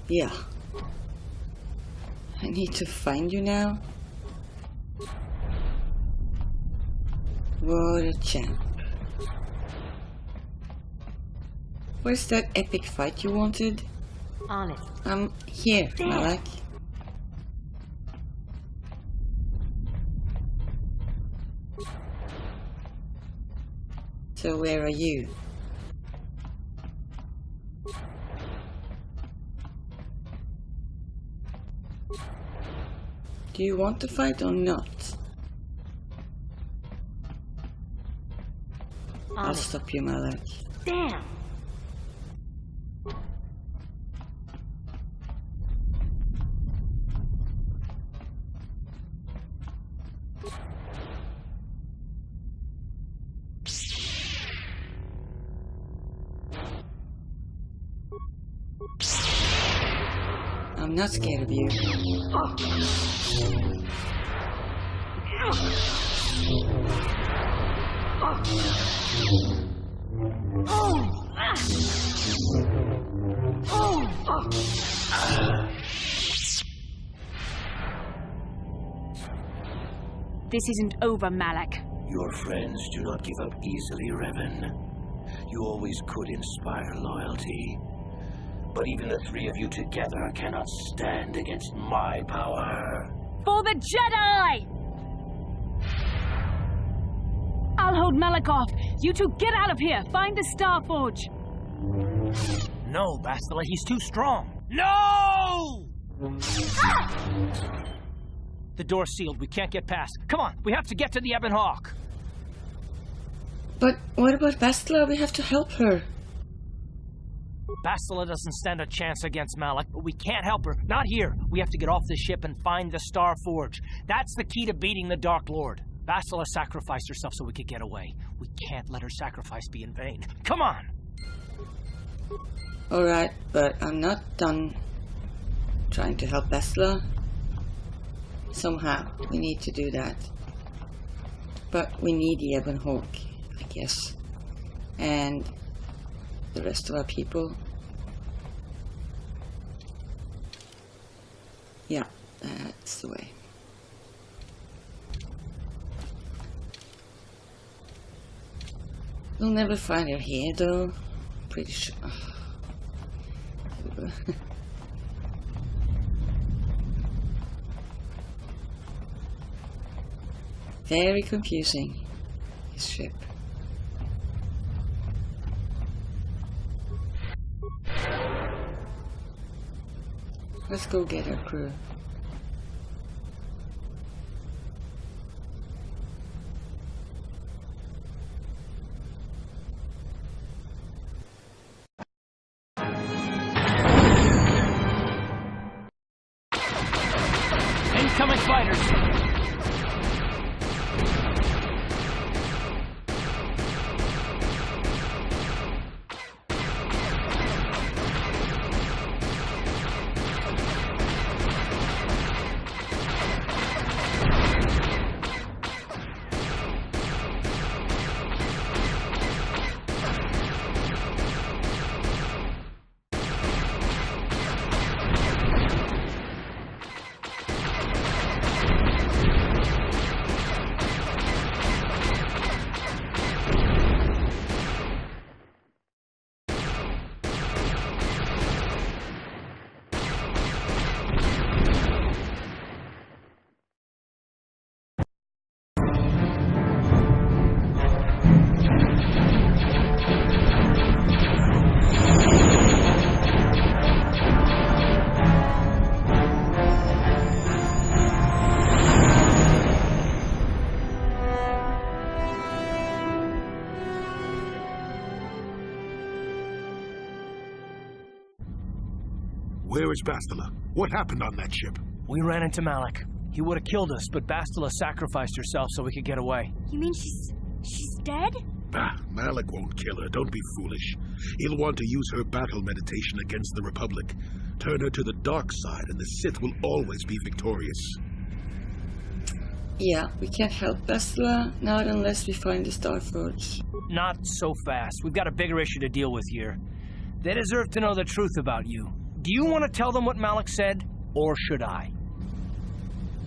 Yeah. I need to find you now. What a champ. Where's that epic fight you wanted? On it. I'm here, Malak. So where are you? Do you want to fight or not? I'll stop you, Malak. Damn! I'm not scared of you. This isn't over, Malak. Your friends do not give up easily, Revan. You always could inspire loyalty. But even the three of you together cannot stand against my power. For the Jedi! I'll hold Malak off. You two get out of here. Find the Star Forge. No, Bastila, he's too strong. No! Ah! The door's sealed. We can't get past. Come on, we have to get to the Ebon Hawk. But what about Bastila? We have to help her. Bastila doesn't stand a chance against Malak, but we can't help her. Not here. We have to get off the ship and find the Star Forge. That's the key to beating the Dark Lord. Bastila sacrificed herself so we could get away. We can't let her sacrifice be in vain. Come on! Alright, but I'm not done trying to help Bastila. Somehow, we need to do that. But we need the Ebon Hawk, I guess. And the rest of our people. Yeah, that's the way. We'll never find her here, though. Pretty sure. Very confusing, this ship. Let's go get our crew. Incoming fighters! Where is Bastila? What happened on that ship? We ran into Malak. He would have killed us, but Bastila sacrificed herself so we could get away. You mean she's dead? Ah, Malak won't kill her. Don't be foolish. He'll want to use her battle meditation against the Republic. Turn her to the dark side, and the Sith will always be victorious. Yeah, we can't help Bastila, not unless we find the Star Forge. Not so fast. We've got a bigger issue to deal with here. They deserve to know the truth about you. Do you want to tell them what Malik said, or should I?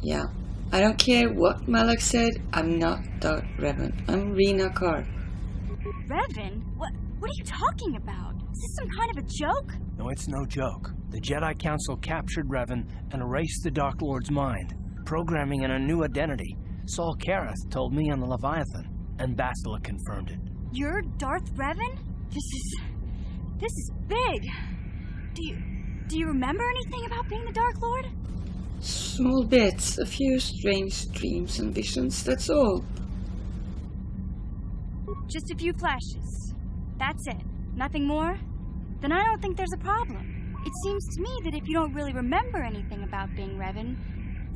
Yeah. I don't care what Malik said. I'm not Darth Revan. I'm Rena Carr. Revan? What are you talking about? Is this some kind of a joke? No, it's no joke. The Jedi Council captured Revan and erased the Dark Lord's mind, programming in a new identity. Saul Kareth told me on the Leviathan, and Bastila confirmed it. You're Darth Revan? This is big. Do you remember anything about being the Dark Lord? Small bits, a few strange dreams and visions, that's all. Just a few flashes. That's it. Nothing more? Then I don't think there's a problem. It seems to me that if you don't really remember anything about being Revan,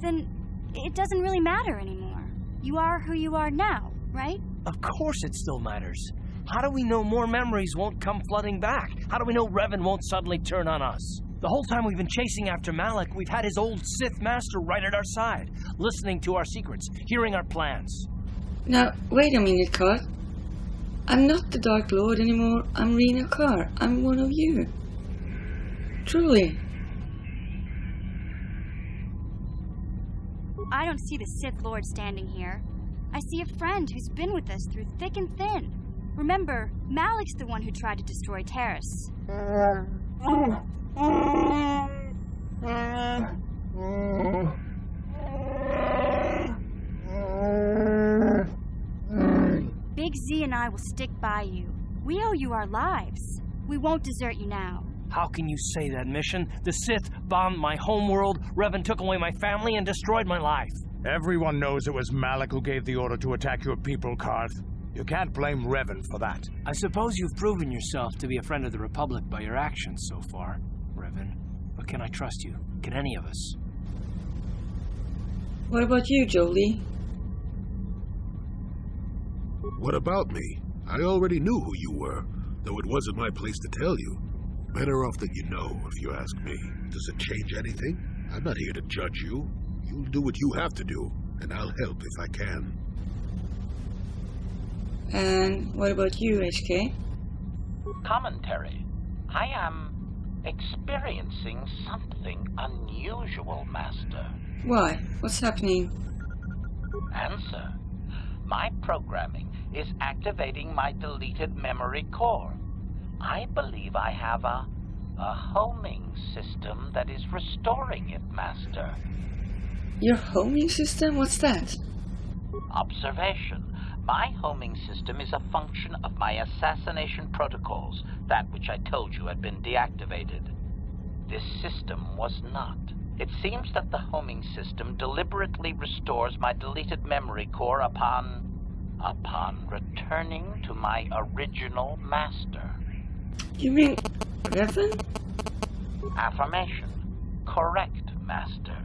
then it doesn't really matter anymore. You are who you are now, right? Of course it still matters. How do we know more memories won't come flooding back? How do we know Revan won't suddenly turn on us? The whole time we've been chasing after Malik, we've had his old Sith master right at our side, listening to our secrets, hearing our plans. Now, wait a minute, Carr. I'm not the Dark Lord anymore. I'm Rena Carr. I'm one of you. Truly. I don't see the Sith Lord standing here. I see a friend who's been with us through thick and thin. Remember, Malik's the one who tried to destroy Terrace. Big Z and I will stick by you. We owe you our lives. We won't desert you now. How can you say that, Mission? The Sith bombed my homeworld, Revan took away my family, and destroyed my life. Everyone knows it was Malik who gave the order to attack your people, Karth. You can't blame Revan for that. I suppose you've proven yourself to be a friend of the Republic by your actions so far, Revan. But can I trust you? Can any of us? What about you, Jolie? What about me? I already knew who you were, though it wasn't my place to tell you. Better off that you know, if you ask me. Does it change anything? I'm not here to judge you. You'll do what you have to do, and I'll help if I can. And what about you, HK? Commentary. I am experiencing something unusual, Master. Why? What's happening? Answer. My programming is activating my deleted memory core. I believe I have a homing system that is restoring it, Master. Your homing system? What's that? Observation. My homing system is a function of my assassination protocols, that which I told you had been deactivated. This system was not. It seems that the homing system deliberately restores my deleted memory core upon returning to my original master. You mean Revan? Affirmation. Correct, Master.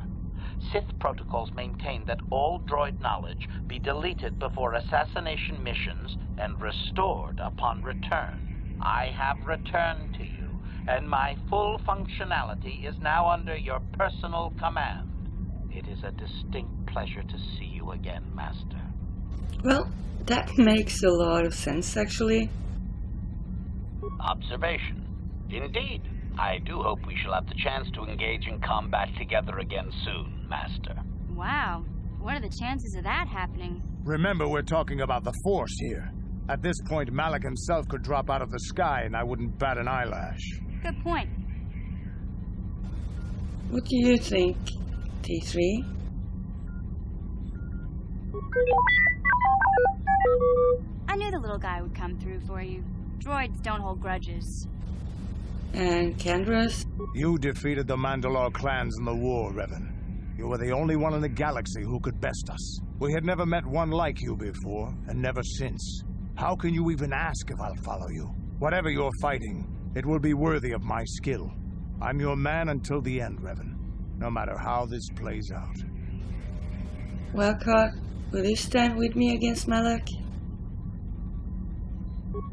Sith protocols maintain that all droid knowledge be deleted before assassination missions and restored upon return. I have returned to you, and my full functionality is now under your personal command. It is a distinct pleasure to see you again, Master. Well, that makes a lot of sense, actually. Observation. Indeed. I do hope we shall have the chance to engage in combat together again soon, Master. Wow. What are the chances of that happening? Remember, we're talking about the Force here. At this point, Malik himself could drop out of the sky and I wouldn't bat an eyelash. Good point. What do you think, T3? I knew the little guy would come through for you. Droids don't hold grudges. And Candrath? You defeated the Mandalore clans in the war, Revan. You were the only one in the galaxy who could best us. We had never met one like you before, and never since. How can you even ask if I'll follow you? Whatever you're fighting, it will be worthy of my skill. I'm your man until the end, Revan. No matter how this plays out. Well, Carr, will you stand with me against Malik?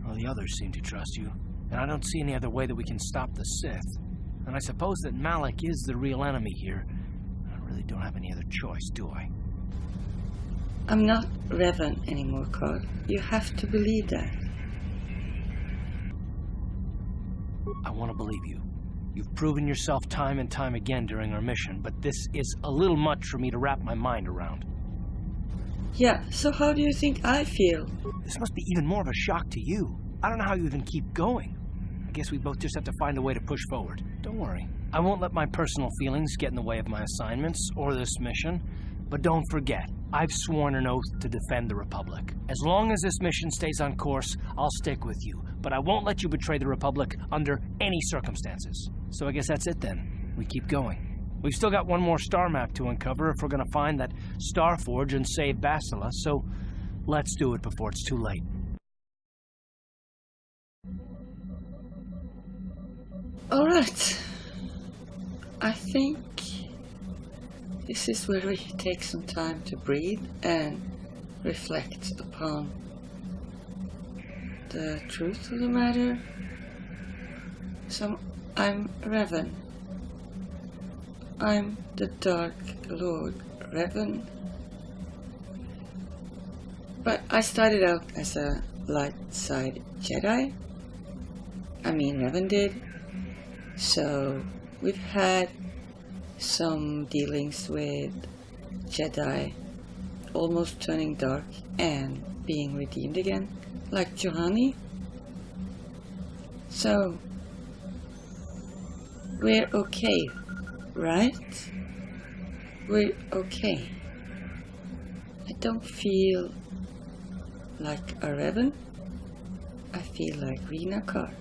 Well, the others seem to trust you. And I don't see any other way that we can stop the Sith. And I suppose that Malik is the real enemy here. I really don't have any other choice, do I? I'm not Revan anymore, Carr. You have to believe that. I want to believe you. You've proven yourself time and time again during our mission, but this is a little much for me to wrap my mind around. Yeah, so how do you think I feel? This must be even more of a shock to you. I don't know how you even keep going. I guess we both just have to find a way to push forward. Don't worry. I won't let my personal feelings get in the way of my assignments or this mission. But don't forget, I've sworn an oath to defend the Republic. As long as this mission stays on course, I'll stick with you. But I won't let you betray the Republic under any circumstances. So I guess that's it then. We keep going. We've still got one more star map to uncover if we're gonna find that Star Forge and save Bastila, so let's do it before it's too late. Alright. I think this is where we take some time to breathe and reflect upon the truth of the matter. So I'm Revan. I'm the Dark Lord Revan. But I started out as a light side Jedi. I mean, Revan did. So we've had some dealings with Jedi almost turning dark and being redeemed again, like Johanny. So we're okay, right? We're okay. I don't feel like a Revan. I feel like Rena Carr.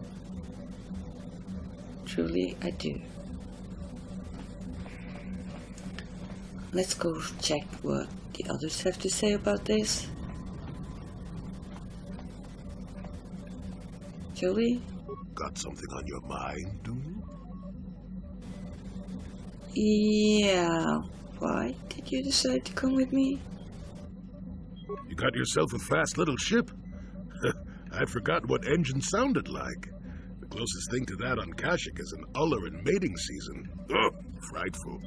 Truly, I do. Let's go check what the others have to say about this. Joey? Got something on your mind, do you? Yeah. Why did you decide to come with me? You got yourself a fast little ship. I forgot what engine sounded like. The closest thing to that on Kashyyyk is an Uller in mating season. Oh, frightful.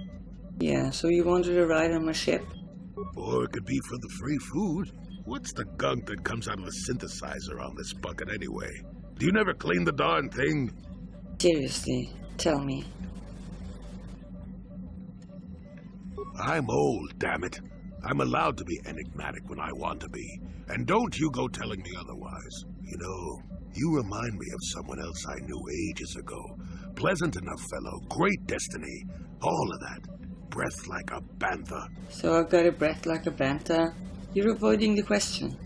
Yeah, so you wanted to ride on my ship? Or it could be for the free food. What's the gunk that comes out of the synthesizer on this bucket anyway? Do you never clean the darn thing? Seriously, tell me. I'm old, damn it. I'm allowed to be enigmatic when I want to be. And don't you go telling me otherwise. You know, you remind me of someone else I knew ages ago. Pleasant enough fellow, great destiny, all of that. Breath like a bantha. So I've got a breath like a bantha. You're avoiding the question.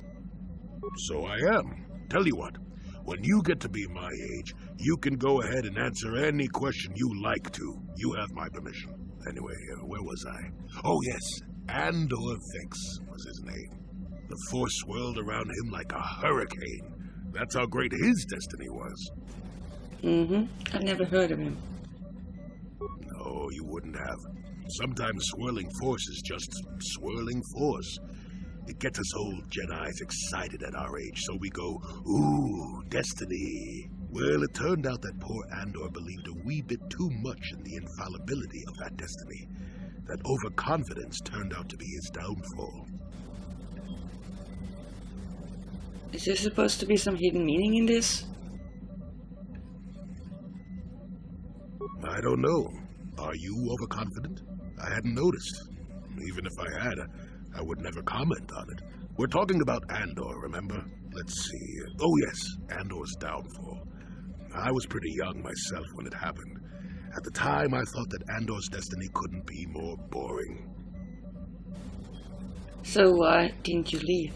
So I am. Tell you what, when you get to be my age, you can go ahead and answer any question you like to. You have my permission. Anyway, where was I? Oh yes, Andor Vix was his name. The Force swirled around him like a hurricane. That's how great his destiny was. I've never heard of him. No, you wouldn't have. Sometimes swirling force is just swirling force. It gets us old Jedis excited at our age, so we go, ooh, destiny. Well, it turned out that poor Andor believed a wee bit too much in the infallibility of that destiny. That overconfidence turned out to be his downfall. Is there supposed to be some hidden meaning in this? I don't know. Are you overconfident? I hadn't noticed. Even if I had, I would never comment on it. We're talking about Andor, remember? Let's see. Oh yes, Andor's downfall. I was pretty young myself when it happened. At the time, I thought that Andor's destiny couldn't be more boring. So why didn't you leave?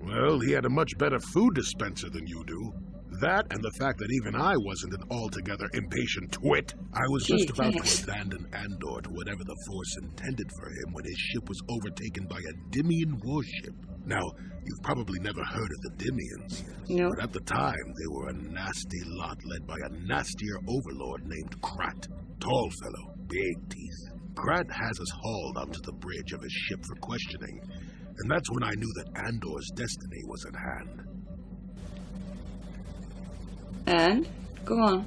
Well, he had a much better food dispenser than you do. That and the fact that even I wasn't an altogether impatient twit. I was just about to abandon Andor to whatever the Force intended for him when his ship was overtaken by a Dimian warship. Now, you've probably never heard of the Dimians. No. But at the time, they were a nasty lot led by a nastier overlord named Krat. Tall fellow, big teeth. Krat has us hauled onto the bridge of his ship for questioning. And that's when I knew that Andor's destiny was at hand. And? Go on.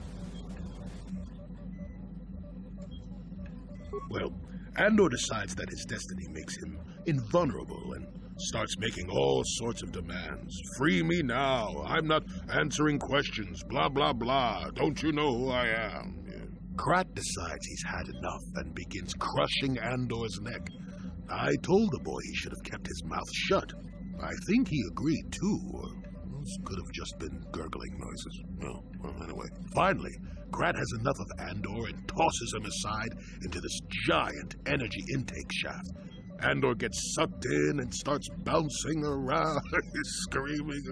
Well, Andor decides that his destiny makes him invulnerable and starts making all sorts of demands. Free me now. I'm not answering questions. Blah, blah, blah. Don't you know who I am? Krat decides he's had enough and begins crushing Andor's neck. I told the boy he should have kept his mouth shut. I think he agreed, too, or those could have just been gurgling noises. Well, anyway. Finally, Krat has enough of Andor and tosses him aside into this giant energy intake shaft. Andor gets sucked in and starts bouncing around, screaming.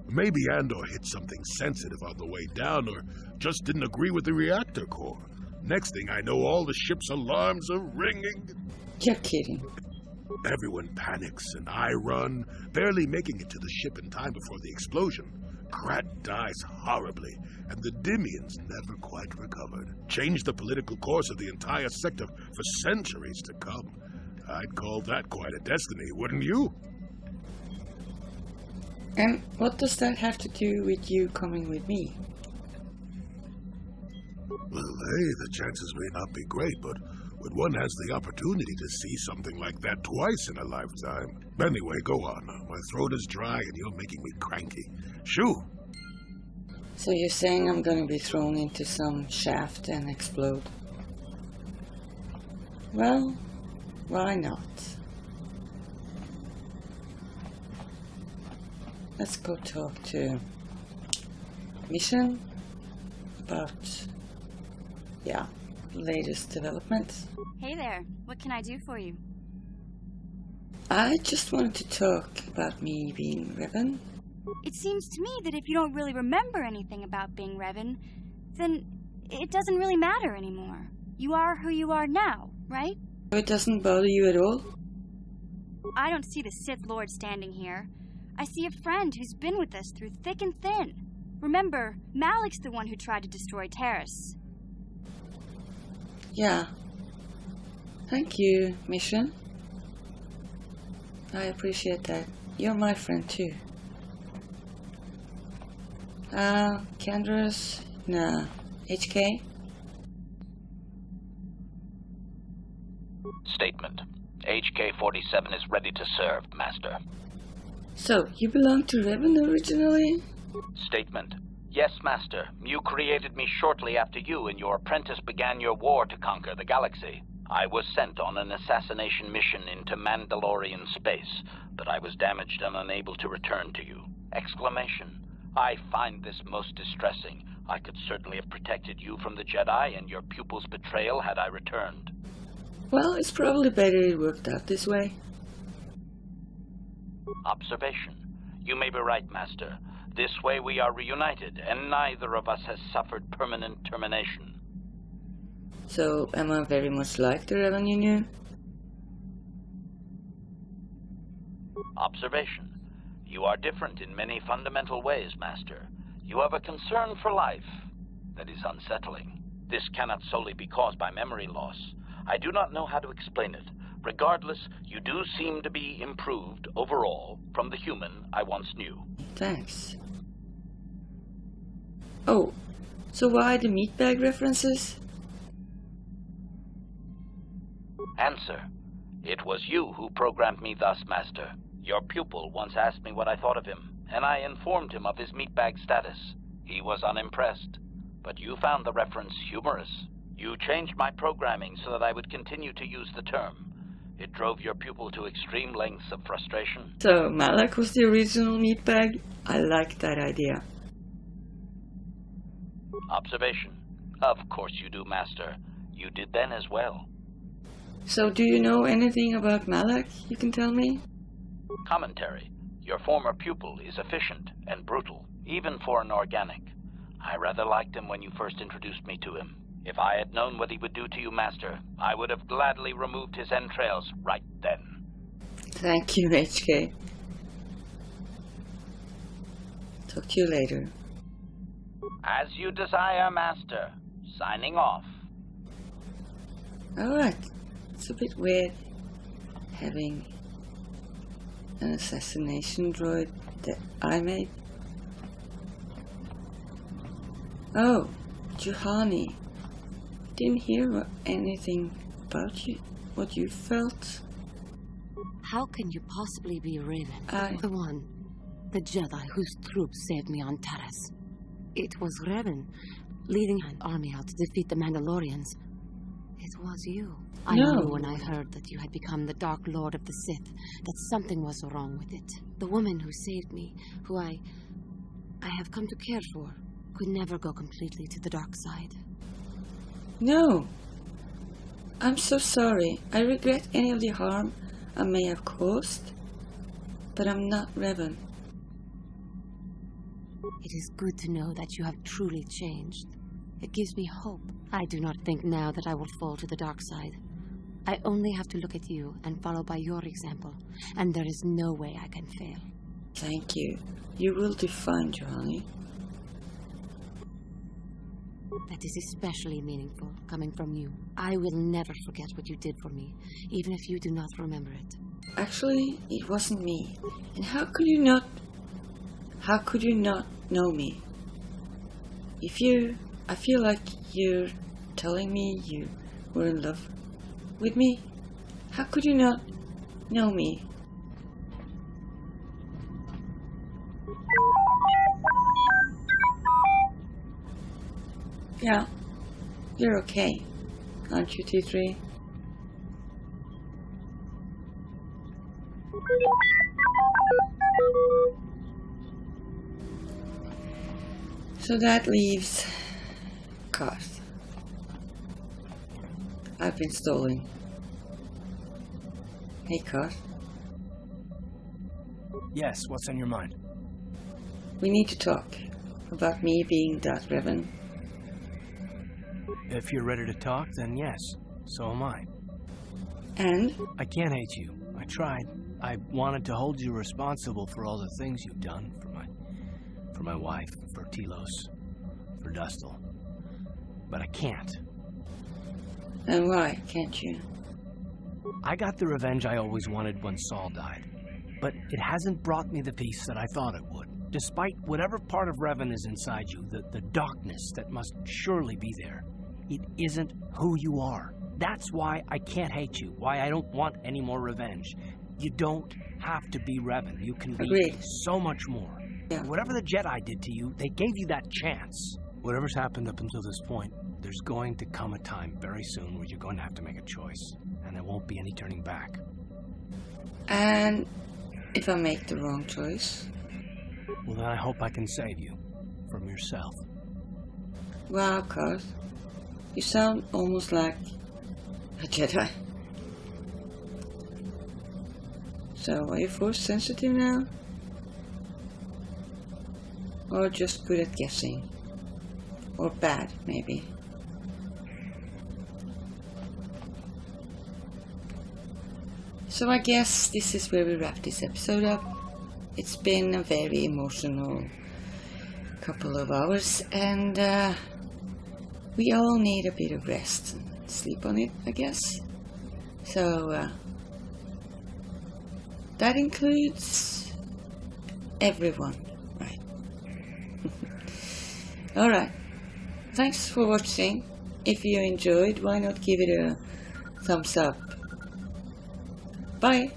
Maybe Andor hit something sensitive on the way down, or just didn't agree with the reactor core. Next thing I know, all the ship's alarms are ringing. You're kidding. Everyone panics, and I run, barely making it to the ship in time before the explosion. Krat dies horribly, and the Dimians never quite recovered. Changed the political course of the entire sector for centuries to come. I'd call that quite a destiny, wouldn't you? And what does that have to do with you coming with me? Well, hey, the chances may not be great, but when one has the opportunity to see something like that twice in a lifetime... Anyway, go on. My throat is dry and you're making me cranky. Shoo! So you're saying I'm gonna be thrown into some shaft and explode? Well, why not? Let's go talk to Mission about, latest developments. Hey there, what can I do for you? I just wanted to talk about me being Revan. It seems to me that if you don't really remember anything about being Revan, then it doesn't really matter anymore. You are who you are now, right? It doesn't bother you at all? I don't see the Sith Lord standing here. I see a friend who's been with us through thick and thin. Remember, Malik's the one who tried to destroy Terrace. Yeah. Thank you, Mission. I appreciate that. You're my friend too. Candace? Nah. HK? Statement. HK-47 is ready to serve, Master. So, you belong to Revan originally? Statement. Yes, Master. You created me shortly after you and your apprentice began your war to conquer the galaxy. I was sent on an assassination mission into Mandalorian space, but I was damaged and unable to return to you. Exclamation. I find this most distressing. I could certainly have protected you from the Jedi and your pupil's betrayal had I returned. Well, it's probably better it worked out this way. Observation. You may be right, Master. This way we are reunited, and neither of us has suffered permanent termination. So, am I very much like the Revan you knew? Observation. You are different in many fundamental ways, Master. You have a concern for life that is unsettling. This cannot solely be caused by memory loss. I do not know how to explain it. Regardless, you do seem to be improved overall from the human I once knew. Thanks. Oh, so why the meatbag references? Answer. It was you who programmed me thus, Master. Your pupil once asked me what I thought of him, and I informed him of his meatbag status. He was unimpressed, but you found the reference humorous. You changed my programming so that I would continue to use the term. It drove your pupil to extreme lengths of frustration. So, Malak was the original meatbag? I like that idea. Observation. Of course you do, Master. You did then as well. So, do you know anything about Malak you can tell me? Commentary. Your former pupil is efficient and brutal, even for an organic. I rather liked him when you first introduced me to him. If I had known what he would do to you, Master, I would have gladly removed his entrails right then. Thank you, HK. Talk to you later. As you desire, Master. Signing off. Alright. It's a bit weird having an assassination droid that I made. Oh, Juhani. Didn't hear anything about you. what you felt. How can you possibly be Raven? The Jedi whose troops saved me on Taris. It was Raven leading an army out to defeat the Mandalorians. It was you. I knew when I heard that you had become the Dark Lord of the Sith that something was wrong with it. The woman who saved me, who I have come to care for, could never go completely to the dark side. No. I'm so sorry. I regret any of the harm I may have caused, but I'm not Revan. It is good to know that you have truly changed. It gives me hope. I do not think now that I will fall to the dark side. I only have to look at you and follow by your example, and there is no way I can fail. Thank you. You will do fine, Johnny. That is especially meaningful, coming from you. I will never forget what you did for me, even if you do not remember it. Actually, it wasn't me. And how could you not know me? I feel like you're telling me you were in love with me. How could you not know me? Yeah, you're okay, aren't you, T3? So that leaves Karth. I've been stolen. Hey, Karth. Yes, what's on your mind? We need to talk about me being Darth Revan. If you're ready to talk, then yes. So am I. And? I can't hate you. I tried. I wanted to hold you responsible for all the things you've done for my wife, for Telos, for Dustil. But I can't. And why can't you? I got the revenge I always wanted when Saul died. But it hasn't brought me the peace that I thought it would. Despite whatever part of Revan is inside you, the darkness that must surely be there, it isn't who you are. That's why I can't hate you, why I don't want any more revenge. You don't have to be Revan. You can be so much more. Yeah. Whatever the Jedi did to you, they gave you that chance. Whatever's happened up until this point, there's going to come a time very soon where you're going to have to make a choice. And there won't be any turning back. And if I make the wrong choice? Well, then I hope I can save you from yourself. Wow, Karth. You sound almost like a Jedi. So, are you force sensitive now? Or just good at guessing? Or bad, maybe? So I guess this is where we wrap this episode up. It's been a very emotional couple of hours, and we all need a bit of rest and sleep on it, I guess. So that includes everyone, right? Alright, thanks for watching. If you enjoyed, why not give it a thumbs up? Bye!